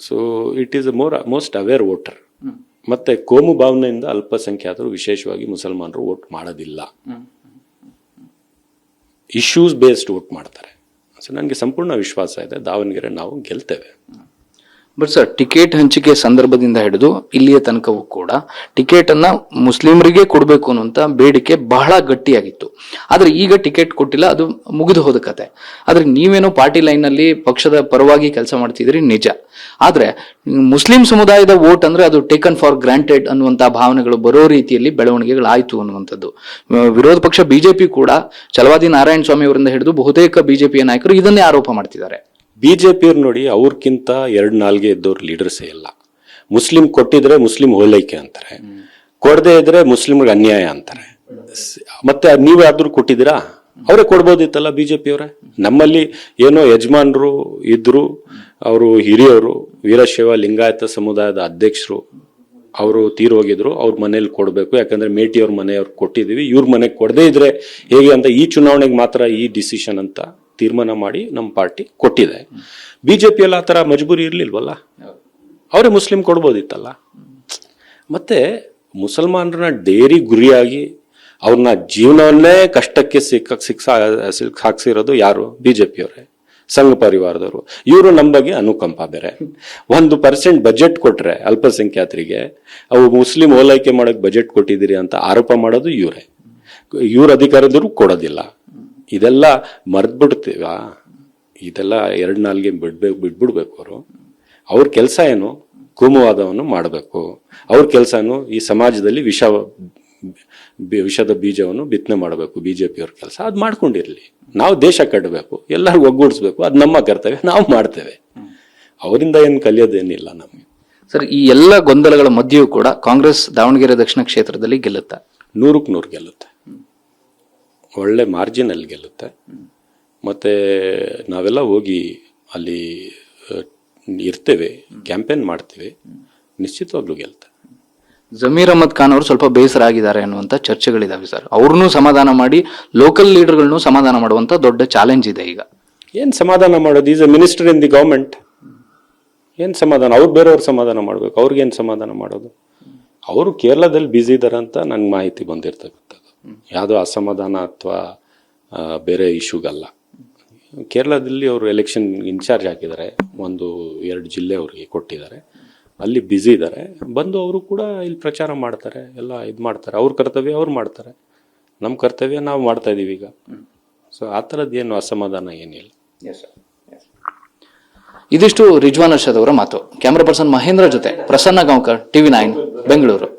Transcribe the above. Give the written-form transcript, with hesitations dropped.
So it is most aware voter. ಮತ್ತೆ ಕೋಮು ಭಾವನೆಯಿಂದ ಅಲ್ಪಸಂಖ್ಯಾತರು ವಿಶೇಷವಾಗಿ ಮುಸಲ್ಮಾನರು ವೋಟ್ ಮಾಡೋದಿಲ್ಲ, ಇಶ್ಯೂಸ್ ಬೇಸ್ಡ್ ವೋಟ್ ಮಾಡ್ತಾರೆ. ಸೊ ನನಗೆ ಸಂಪೂರ್ಣ ವಿಶ್ವಾಸ ಇದೆ ದಾವಣಗೆರೆ ನಾವು ಗೆಲ್ತೇವೆ. ಬಟ್ ಸರ್, ಟಿಕೆಟ್ ಹಂಚಿಕೆ ಸಂದರ್ಭದಿಂದ ಹಿಡಿದು ಇಲ್ಲಿಯ ತನಕವೂ ಕೂಡ ಟಿಕೆಟ್ ಅನ್ನ ಮುಸ್ಲಿಮರಿಗೆ ಕೊಡಬೇಕು ಅನ್ನುವಂತ ಬೇಡಿಕೆ ಬಹಳ ಗಟ್ಟಿಯಾಗಿತ್ತು. ಆದ್ರೆ ಈಗ ಟಿಕೆಟ್ ಕೊಟ್ಟಿಲ್ಲ, ಅದು ಮುಗಿದು ಹೋದ ಕತೆ. ಆದ್ರೆ ನೀವೇನೋ ಪಾರ್ಟಿ ಲೈನ್ ನಲ್ಲಿ ಪಕ್ಷದ ಪರವಾಗಿ ಕೆಲಸ ಮಾಡ್ತಿದ್ರಿ ನಿಜ. ಆದ್ರೆ ಮುಸ್ಲಿಂ ಸಮುದಾಯದ ವೋಟ್ ಅಂದ್ರೆ ಅದು ಟೇಕನ್ ಫಾರ್ ಗ್ರಾಂಟೆಡ್ ಅನ್ನುವಂತಹ ಭಾವನೆಗಳು ಬರೋ ರೀತಿಯಲ್ಲಿ ಬೆಳವಣಿಗೆಗಳಾಯ್ತು ಅನ್ನುವಂಥದ್ದು. ವಿರೋಧ ಪಕ್ಷ ಬಿಜೆಪಿ ಕೂಡ ಛಲವಾದಿ ನಾರಾಯಣ ಸ್ವಾಮಿ ಅವರಿಂದ ಹಿಡಿದು ಬಹುತೇಕ ಬಿಜೆಪಿಯ ನಾಯಕರು ಇದನ್ನೇ ಆರೋಪ ಮಾಡ್ತಿದ್ದಾರೆ. ಬಿಜೆಪಿಯವ್ರು ನೋಡಿ, ಅವ್ರಕ್ಕಿಂತ 2-4 ಎದ್ದವ್ರು ಲೀಡರ್ಸೇ ಇಲ್ಲ. ಮುಸ್ಲಿಂ ಕೊಟ್ಟಿದ್ರೆ ಮುಸ್ಲಿಂ ಹೋಲೈಕೆ ಅಂತಾರೆ, ಕೊಡದೇ ಇದ್ರೆ ಮುಸ್ಲಿಮ್ರಿಗೆ ಅನ್ಯಾಯ ಅಂತಾರೆ. ಮತ್ತೆ ನೀವು ಯಾವ್ದಾದ್ರು ಕೊಟ್ಟಿದ್ದೀರಾ? ಅವರೇ ಕೊಡ್ಬೋದಿತ್ತಲ್ಲ ಬಿಜೆಪಿಯವರೇ. ನಮ್ಮಲ್ಲಿ ಏನೋ ಯಜಮಾನರು ಇದ್ರು, ಅವರು ಹಿರಿಯವರು, ವೀರಶೈವ ಲಿಂಗಾಯತ ಸಮುದಾಯದ ಅಧ್ಯಕ್ಷರು, ಅವರು ತೀರೋಗಿದ್ರು, ಅವ್ರ ಮನೇಲಿ ಕೊಡಬೇಕು, ಯಾಕಂದ್ರೆ ಮೇಟಿಯವ್ರ ಮನೆಯವ್ರು ಕೊಟ್ಟಿದ್ದೀವಿ, ಇವ್ರ ಮನೆಗೆ ಕೊಡದೇ ಇದ್ರೆ ಹೇಗೆ ಅಂತ ಈ ಚುನಾವಣೆಗೆ ಮಾತ್ರ ಈ ಡಿಸಿಷನ್ ಅಂತ ತೀರ್ಮಾನ ಮಾಡಿ ನಮ್ಮ ಪಾರ್ಟಿ ಕೊಟ್ಟಿದೆ. ಬಿಜೆಪಿ ಎಲ್ಲ ಆ ಥರ ಮಜಬೂರಿ ಇರ್ಲಿಲ್ವಲ್ಲ, ಅವರೇ ಮುಸ್ಲಿಂ ಕೊಡ್ಬೋದಿತ್ತಲ್ಲ. ಮತ್ತೆ ಮುಸಲ್ಮಾನರನ್ನ ಡೇರಿ ಗುರಿಯಾಗಿ ಅವ್ರನ್ನ ಜೀವನವನ್ನೇ ಕಷ್ಟಕ್ಕೆ ಹಾಕ್ಸಿರೋದು ಯಾರು? ಬಿಜೆಪಿಯವರೇ, ಸಂಘ ಪರಿವಾರದವರು. ಇವರು ನಮ್ಮ ಬಗ್ಗೆ ಅನುಕಂಪ ಬೇರೆ. 1% ಬಜೆಟ್ ಕೊಟ್ರೆ ಅಲ್ಪಸಂಖ್ಯಾತರಿಗೆ, ಅವು ಮುಸ್ಲಿಂ ಓಲೈಕೆ ಮಾಡಕ್ ಬಜೆಟ್ ಕೊಟ್ಟಿದ್ದೀರಿ ಅಂತ ಆರೋಪ ಮಾಡೋದು ಇವರೇ. ಇವ್ರ ಅಧಿಕಾರದವರು ಕೊಡೋದಿಲ್ಲ. ಇದೆಲ್ಲ ಮರ್ದ್ಬಿಡ್ತೀವ, ಇದೆಲ್ಲ 2-4 ಬಿಟ್ಬಿಡ್ಬೇಕು. ಅವ್ರ ಕೆಲಸ ಏನು? ಕೋಮುವಾದವನ್ನು ಮಾಡಬೇಕು. ಅವ್ರ ಕೆಲಸನು ಈ ಸಮಾಜದಲ್ಲಿ ವಿಷದ ಬೀಜವನ್ನು ಬಿತ್ತನೆ ಮಾಡಬೇಕು. ಬಿಜೆಪಿಯವ್ರ ಕೆಲಸ ಅದು ಮಾಡ್ಕೊಂಡಿರ್ಲಿ. ನಾವು ದೇಶ ಕಟ್ಟಬೇಕು, ಎಲ್ಲರಿಗೂ ಒಗ್ಗೂಡಿಸ್ಬೇಕು, ಅದು ನಮ್ಮ ಕರ್ತವ್ಯ, ನಾವು ಮಾಡ್ತೇವೆ. ಅವರಿಂದ ಏನು ಕಲಿಯೋದೇನಿಲ್ಲ ನಮಗೆ. ಸರ್, ಈ ಎಲ್ಲ ಗೊಂದಲಗಳ ಮಧ್ಯೆಯೂ ಕೂಡ ಕಾಂಗ್ರೆಸ್ ದಾವಣಗೆರೆ ದಕ್ಷಿಣ ಕ್ಷೇತ್ರದಲ್ಲಿ ಗೆಲ್ಲುತ್ತಾ? 100ಕ್ಕೆ 100 ಗೆಲ್ಲುತ್ತೆ. ಒಳ್ಳೆ ಮಾರ್ಜಿನಲ್ಲಿ ಗೆಲ್ಲುತ್ತೆ. ಮತ್ತೆ ನಾವೆಲ್ಲ ಹೋಗಿ ಅಲ್ಲಿ ಇರ್ತೇವೆ, ಕ್ಯಾಂಪೇನ್ ಮಾಡ್ತೇವೆ, ನಿಶ್ಚಿತವಾಗ್ಲೂ ಗೆಲ್ತೆ. ಜಮೀರ್ ಅಹಮದ್ ಖಾನ್ ಅವರು ಸ್ವಲ್ಪ ಬೇಸರ ಆಗಿದ್ದಾರೆ ಅನ್ನುವಂಥ ಚರ್ಚೆಗಳಿದಾವೆ ಸರ್. ಅವ್ರನ್ನೂ ಸಮಾಧಾನ ಮಾಡಿ ಲೋಕಲ್ ಲೀಡರ್ಗಳನ್ನು ಸಮಾಧಾನ ಮಾಡುವಂತ ದೊಡ್ಡ ಚಾಲೆಂಜ್ ಇದೆ ಈಗ. ಏನ್ ಸಮಾಧಾನ ಮಾಡೋದು? Is A minister in the government. ಏನ್ ಸಮಾಧಾನ? ಅವ್ರು ಬೇರೆಯವ್ರು ಸಮಾಧಾನ ಮಾಡ್ಬೇಕು, ಅವ್ರಿಗೇನು ಸಮಾಧಾನ ಮಾಡೋದು? ಅವರು ಕೇರಳದಲ್ಲಿ ಬ್ಯುಸಿ ಇದ್ದಾರೆ ಅಂತ ನಂಗೆ ಮಾಹಿತಿ ಬಂದಿರ್ತಕ್ಕಂಥದ್ದು. ಯಾವುದೋ ಅಸಮಾಧಾನ ಅಥವಾ ಬೇರೆ ಇಶ್ಯೂಗಲ್ಲ. ಕೇರಳದಲ್ಲಿ ಅವರು ಎಲೆಕ್ಷನ್ ಇನ್ಚಾರ್ಜ್ ಹಾಕಿದ್ದಾರೆ, 1-2 ಜಿಲ್ಲೆ ಅವರಿಗೆ ಕೊಟ್ಟಿದ್ದಾರೆ, ಅಲ್ಲಿ ಬ್ಯುಸಿ ಇದ್ದಾರೆ. ಬಂದು ಅವರು ಕೂಡ ಇಲ್ಲಿ ಪ್ರಚಾರ ಮಾಡ್ತಾರೆ, ಎಲ್ಲ ಇದು ಮಾಡ್ತಾರೆ. ಅವ್ರ ಕರ್ತವ್ಯ ಅವ್ರು ಮಾಡ್ತಾರೆ, ನಮ್ಮ ಕರ್ತವ್ಯ ನಾವು ಮಾಡ್ತಾ ಇದೀವಿ ಈಗ. ಸೊ ಆ ಥರದ್ದೇನು ಅಸಮಾಧಾನ ಏನಿಲ್ಲ. ಇದಿಷ್ಟು ರಿಜ್ವಾನ್ ಅರ್ಷದ್ ಅವರ ಮಾತು. ಕ್ಯಾಮರಾ ಪರ್ಸನ್ ಮಹೇಂದ್ರ ಜೊತೆ ಪ್ರಸನ್ನ ಗಾಂವ್ಕರ್, TV9 ಬೆಂಗಳೂರು.